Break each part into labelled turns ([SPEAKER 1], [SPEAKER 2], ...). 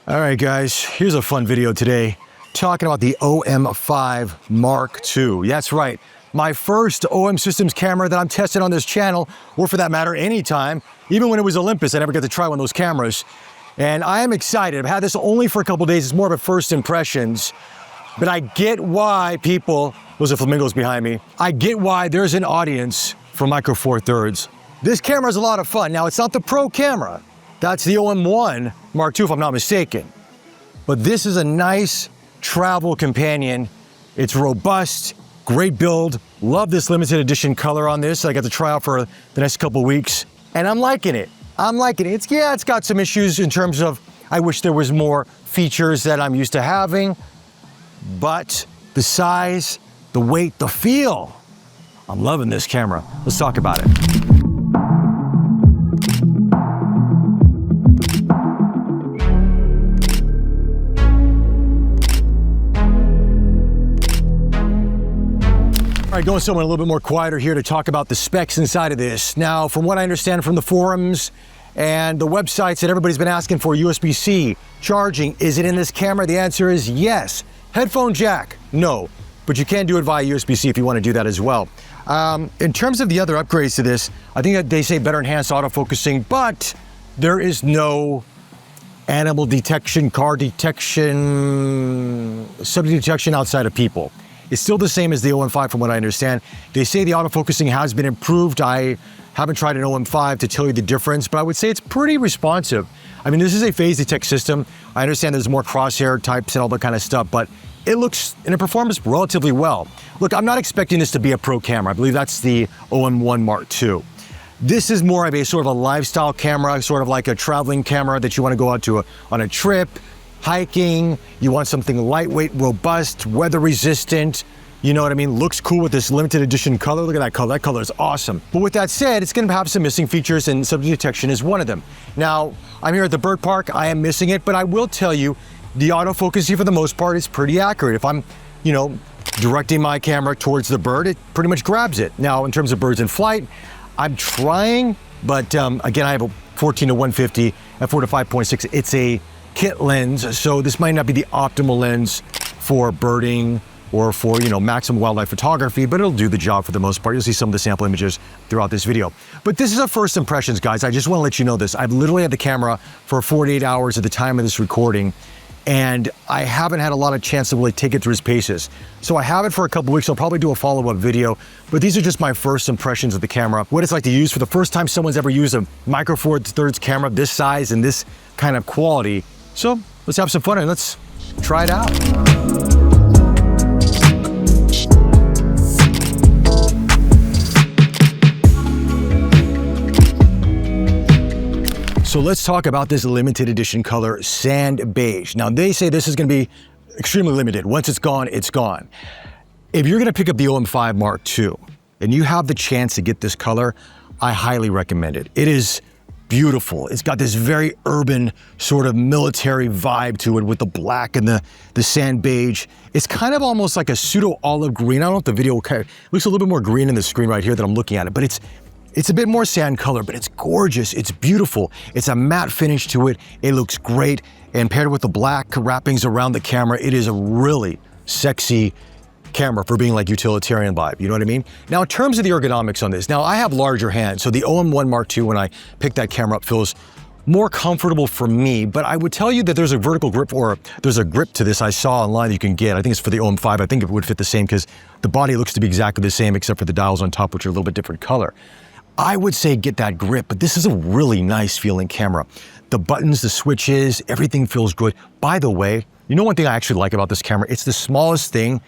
[SPEAKER 1] All right, guys, here's a fun video today talking about the OM-5 Mark II. That's right, my first OM Systems camera that I'm testing on this channel, or for that matter, anytime. Even when it was Olympus, I never got to try one of those cameras. And I am excited. I've had this only for a couple days. It's more of a first impressions. But I get why people, those are flamingos behind me, I get why there's an audience for Micro Four Thirds. This camera is a lot of fun. Now, it's not the pro camera. That's the OM-1 Mark II, if I'm not mistaken. But this is a nice travel companion. It's robust, great build. Love this limited edition color on this. I got to try out for the next couple weeks, and I'm liking it. I'm liking it. It's got some issues in terms of, I wish there was more features that I'm used to having, but the size, the weight, the feel, I'm loving this camera. Let's talk about it. All right, going somewhere a little bit more quieter here to talk about the specs inside of this. Now, from what I understand from the forums and the websites that everybody's been asking for, USB-C charging, is it in this camera? The answer is yes. Headphone jack, no, but you can do it via USB-C if you want to do that as well. In terms of the other upgrades to this, I think that they say better enhanced autofocusing, but there is no animal detection, car detection, subject detection outside of people. It's still the same as the OM-5 from what I understand. They say the autofocusing has been improved. I haven't tried an OM-5 to tell you the difference, but I would say it's pretty responsive. I mean, this is a phase detect system. I understand there's more crosshair types and all that kind of stuff, but it looks and it performs relatively well. Look, I'm not expecting this to be a pro camera. I believe that's the OM-1 Mark II. This is more of a sort of a lifestyle camera, sort of like a traveling camera that you want to go out to on a trip, hiking, you want something lightweight, robust, weather resistant, you know what I mean? Looks cool with this limited edition color. Look at that color. That color is awesome. But with that said, it's going to have some missing features, and subject detection is one of them. Now, I'm here at the bird park. I am missing it, but I will tell you, the autofocus here for the most part is pretty accurate. If I'm, directing my camera towards the bird, it pretty much grabs it. Now, in terms of birds in flight, I'm trying, but again, I have a 14 to 150 f 4 to 5.6. It's a kit lens, so this might not be the optimal lens for birding or for, maximum wildlife photography, but it'll do the job for the most part. You'll see some of the sample images throughout this video. But this is a first impressions, guys. I just want to let you know this. I've literally had the camera for 48 hours at the time of this recording, and I haven't had a lot of chance to really take it through its paces. So I have it for a couple weeks. I'll probably do a follow-up video, but these are just my first impressions of the camera. What it's like to use for the first time someone's ever used a Micro Four Thirds camera this size and this kind of quality. So let's have some fun and let's try it out. So let's talk about this limited edition color, sand beige. Now they say this is gonna be extremely limited. Once it's gone, it's gone. If you're gonna pick up the OM-5 Mark II and you have the chance to get this color, I highly recommend it. It is beautiful. It's got this very urban sort of military vibe to it with the black and the sand beige. It's kind of almost like a pseudo olive green. I don't know if the video looks a little bit more green in the screen right here that I'm looking at it, but it's a bit more sand color, but it's gorgeous. It's beautiful. It's a matte finish to it. It looks great. And paired with the black wrappings around the camera, it is a really sexy camera for being like utilitarian vibe, you know what I mean? Now, in terms of the ergonomics on this, now I have larger hands, so the OM-1 Mark II, when I pick that camera up, feels more comfortable for me, but I would tell you that there's a vertical grip, or there's a grip to this I saw online that you can get. I think it's for the OM-5. I think it would fit the same because the body looks to be exactly the same except for the dials on top, which are a little bit different color. I would say get that grip, but this is a really nice feeling camera. The buttons, the switches, everything feels good. By the way, you know one thing I actually like about this camera? It's the smallest thing,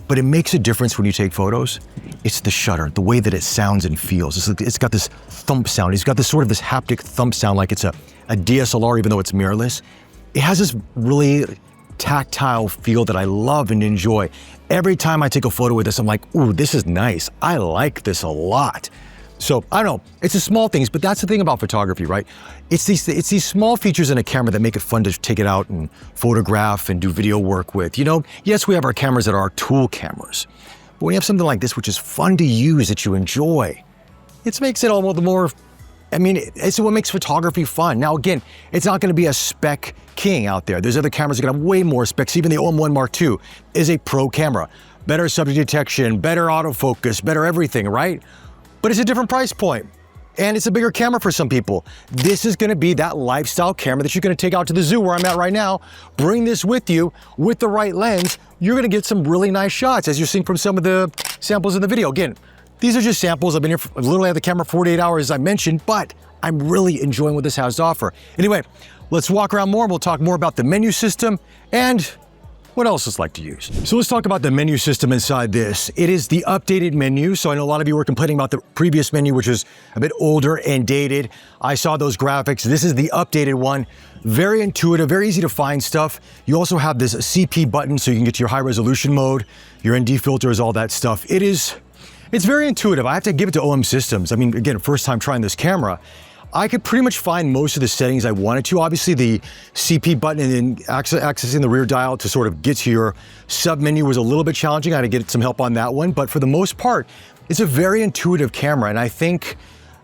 [SPEAKER 1] but it makes a difference when you take photos. It's the shutter, the way that it sounds and feels. It's got this thump sound. It's got this sort of this haptic thump sound like it's a DSLR, even though it's mirrorless. It has this really tactile feel that I love and enjoy. Every time I take a photo with this, I'm like, ooh, this is nice. I like this a lot. So I don't know, it's the small things, but that's the thing about photography, right? It's these small features in a camera that make it fun to take it out and photograph and do video work with. Yes, we have our cameras that are tool cameras, but when you have something like this, which is fun to use, that you enjoy, it makes it all the more I mean, it's what makes photography fun. Now, again, it's not gonna be a spec king out there. There's other cameras that are gonna have way more specs. Even the OM-1 Mark II is a pro camera. Better subject detection, better autofocus, better everything, right? But it's a different price point. And it's a bigger camera for some people. This is gonna be that lifestyle camera that you're gonna take out to the zoo where I'm at right now, bring this with you with the right lens, you're gonna get some really nice shots as you're seeing from some of the samples in the video. Again, these are just samples. I've been here, I've literally had the camera 48 hours as I mentioned, but I'm really enjoying what this has to offer. Anyway, let's walk around more and we'll talk more about the menu system and what else it's like to use. So let's talk about the menu system inside this. It is the updated menu. So I know a lot of you were complaining about the previous menu, which was a bit older and dated. I saw those graphics. This is the updated one. Very intuitive, very easy to find stuff. You also have this CP button so you can get to your high resolution mode, your ND filters, all that stuff. It's very intuitive. I have to give it to OM Systems. I mean, again, first time trying this camera. I could pretty much find most of the settings I wanted to. Obviously, the CP button and then accessing the rear dial to sort of get to your sub menu was a little bit challenging. I had to get some help on that one, but for the most part, it's a very intuitive camera. And I think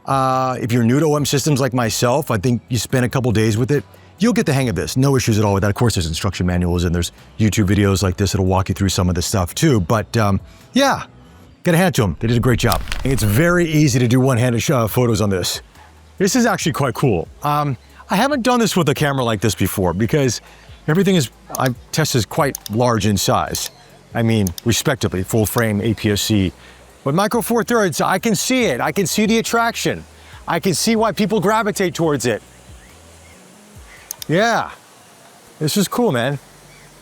[SPEAKER 1] if you're new to OM Systems like myself, I think you spend a couple days with it, you'll get the hang of this. No issues at all with that. Of course, there's instruction manuals and there's YouTube videos like this that'll walk you through some of the stuff too. But yeah, gotta hand it to them. They did a great job. And it's very easy to do one-handed photos on this. This is actually quite cool. I haven't done this with a camera like this before because everything I've tested is quite large in size. I mean, respectively, full frame, APS-C. But Micro Four Thirds, I can see it. I can see the attraction. I can see why people gravitate towards it. Yeah, this is cool, man.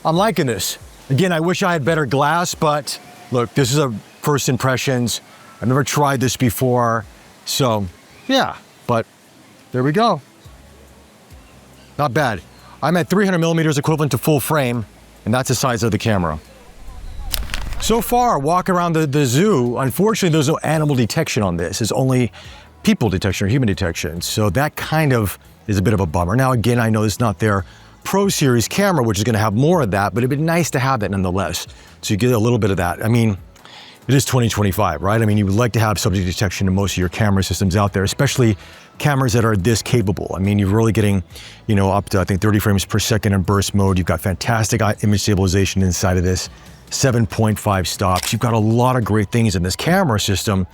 [SPEAKER 1] I'm liking this. Again, I wish I had better glass, but look, this is a first impressions. I've never tried this before, so yeah. But there we go. Not bad. I'm at 300 millimeters equivalent to full frame, and that's the size of the camera. So far, walking around the zoo, unfortunately, there's no animal detection on this. It's only people detection or human detection. So that kind of is a bit of a bummer. Now, again, I know it's not their Pro Series camera, which is gonna have more of that, but it'd be nice to have that nonetheless. So you get a little bit of that. I mean, it is 2025, right? I mean, you would like to have subject detection in most of your camera systems out there, especially cameras that are this capable. I mean, you're really getting, you know, up to, I think, 30 frames per second in burst mode. You've got fantastic image stabilization inside of this, 7.5 stops. You've got a lot of great things in this camera system,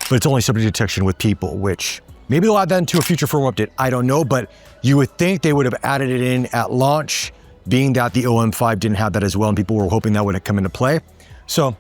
[SPEAKER 1] but it's only subject detection with people, which maybe they'll add that into a future firmware update. I don't know, but you would think they would have added it in at launch, being that the OM-5 didn't have that as well, and people were hoping that would have come into play. So,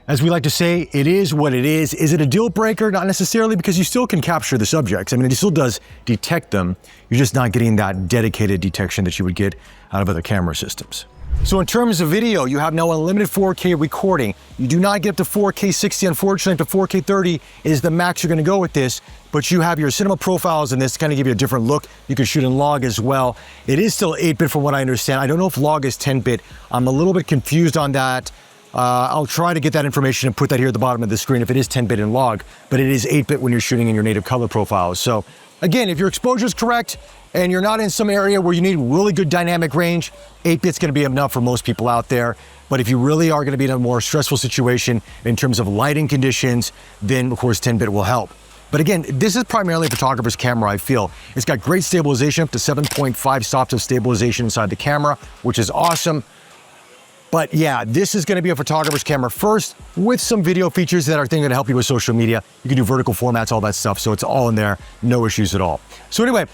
[SPEAKER 1] as we like to say, it is what it is. Is it a deal breaker? Not necessarily, because you still can capture the subjects. I mean, it still does detect them. You're just not getting that dedicated detection that you would get out of other camera systems. So in terms of video, you have now unlimited 4K recording. You do not get up to 4K 60, unfortunately. Up to 4K 30 is the max you're gonna go with this, but you have your cinema profiles in this to kind of give you a different look. You can shoot in log as well. It is still 8-bit from what I understand. I don't know if log is 10-bit. I'm a little bit confused on that. I'll try to get that information and put that here at the bottom of the screen if it is 10-bit in log, but it is 8-bit when you're shooting in your native color profiles. So again, if your exposure is correct and you're not in some area where you need really good dynamic range, 8-bit's gonna be enough for most people out there. But if you really are gonna be in a more stressful situation in terms of lighting conditions, then of course 10-bit will help. But again, this is primarily a photographer's camera, I feel. It's got great stabilization, up to 7.5 stops of stabilization inside the camera, which is awesome. But yeah, this is gonna be a photographer's camera first with some video features that are gonna help you with social media. You can do vertical formats, all that stuff, so it's all in there, no issues at all. So anyway,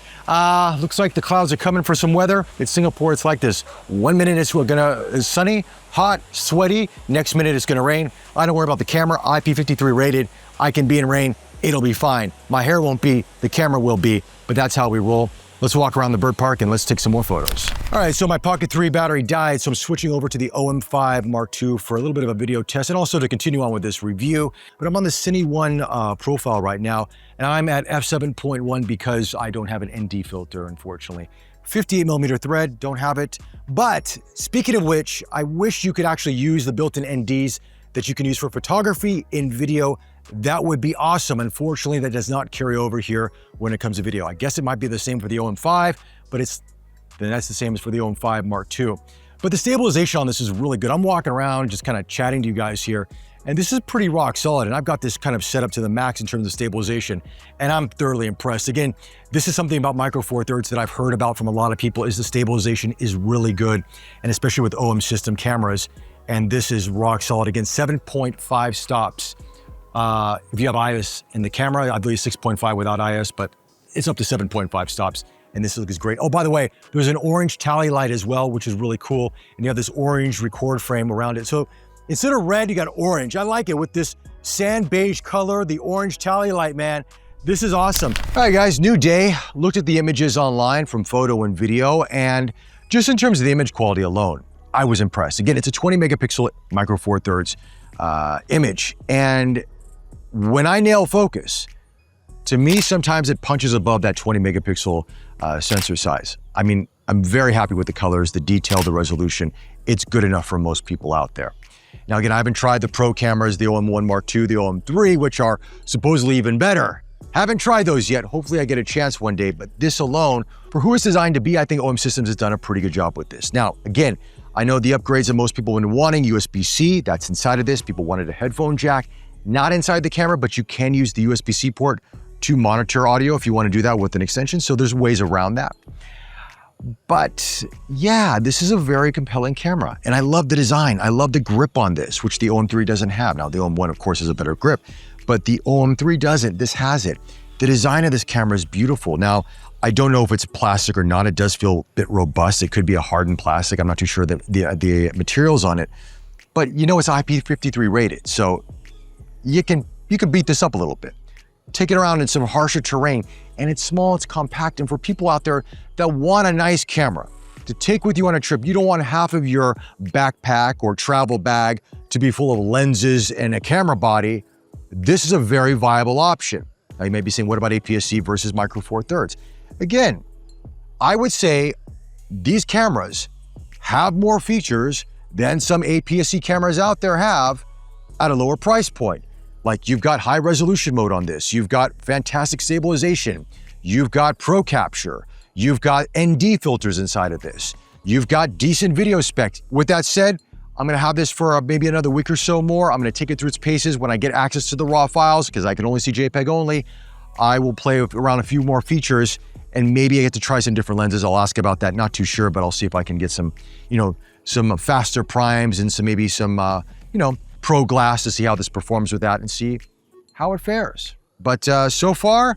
[SPEAKER 1] looks like the clouds are coming for some weather. It's Singapore, it's like this. 1 minute it's sunny, hot, sweaty. Next minute it's gonna rain. I don't worry about the camera, IP53 rated. I can be in rain, it'll be fine. My hair won't be, the camera will be, but that's how we roll. Let's walk around the bird park and let's take some more photos. All right, so my Pocket 3 battery died, so I'm switching over to the OM-5 Mark II for a little bit of a video test and also to continue on with this review. But I'm on the Cine 1 profile right now, and I'm at f7.1 because I don't have an ND filter, unfortunately. 58mm thread, don't have it. But speaking of which, I wish you could actually use the built-in NDs that you can use for photography in video. That would be awesome. Unfortunately, that does not carry over here when it comes to video. I guess it might be the same for the OM-5, but then that's the same as for the OM-5 Mark II. But the stabilization on this is really good. I'm walking around just kind of chatting to you guys here, And this is pretty rock solid. And I've got this kind of set up to the max in terms of stabilization, and I'm thoroughly impressed. Again, this is something about Micro Four Thirds that I've heard about from a lot of people, is the stabilization is really good, and especially with OM system cameras. And this is rock solid. Again, 7.5 stops. If you have IS in the camera, I believe 6.5 without IS, but it's up to 7.5 stops. And this looks great. Oh, by the way, there's an orange tally light as well, which is really cool. And you have this orange record frame around it. So instead of red, you got orange. I like it with this sand beige color, the orange tally light, man. This is awesome. All right, guys, new day. Looked at the images online from photo and video, and just in terms of the image quality alone, I was impressed. Again, it's a 20 megapixel Micro Four Thirds image. And when I nail focus, to me, sometimes it punches above that 20 megapixel sensor size. I mean, I'm very happy with the colors, the detail, the resolution. It's good enough for most people out there. Now, again, I haven't tried the Pro cameras, the OM-1 Mark II, the OM-3, which are supposedly even better. Haven't tried those yet. Hopefully I get a chance one day, but this alone, for who it's designed to be, I think OM Systems has done a pretty good job with this. Now, again, I know the upgrades that most people have been wanting, USB-C, that's inside of this. People wanted a headphone jack, not inside the camera, but you can use the USB-C port to monitor audio if you want to do that with an extension. So there's ways around that. But yeah, this is a very compelling camera. And I love the design. I love the grip on this, which the OM-3 doesn't have. Now, the OM-1, of course, has a better grip, but the OM-3 doesn't. This has it. The design of this camera is beautiful. Now, I don't know if it's plastic or not. It does feel a bit robust. It could be a hardened plastic. I'm not too sure the materials on it. But you know, it's IP53 rated, so you can beat this up a little bit. Take it around in some harsher terrain, and it's small, it's compact, and for people out there that want a nice camera to take with you on a trip, you don't want half of your backpack or travel bag to be full of lenses and a camera body, this is a very viable option. Now you may be saying, what about APS-C versus Micro Four Thirds? Again, I would say these cameras have more features than some APS-C cameras out there have at a lower price point. Like, you've got high resolution mode on this, you've got fantastic stabilization, you've got Pro Capture, you've got ND filters inside of this, you've got decent video spec. With that said, I'm gonna have this for maybe another week or so more. I'm gonna take it through its paces. When I get access to the raw files, because I can only see JPEG only, I will play around a few more features, and maybe I get to try some different lenses. I'll ask about that, not too sure, but I'll see if I can get some, some faster primes and maybe some Pro Glass to see how this performs with that and see how it fares. But so far,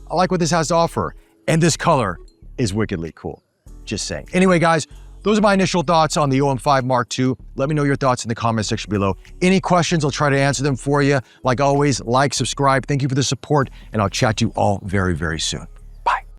[SPEAKER 1] I like what this has to offer. And this color is wickedly cool. Just saying. Anyway, guys, those are my initial thoughts on the OM-5 Mark II. Let me know your thoughts in the comment section below. Any questions, I'll try to answer them for you. Like always, like, subscribe. Thank you for the support, and I'll chat to you all very, very soon.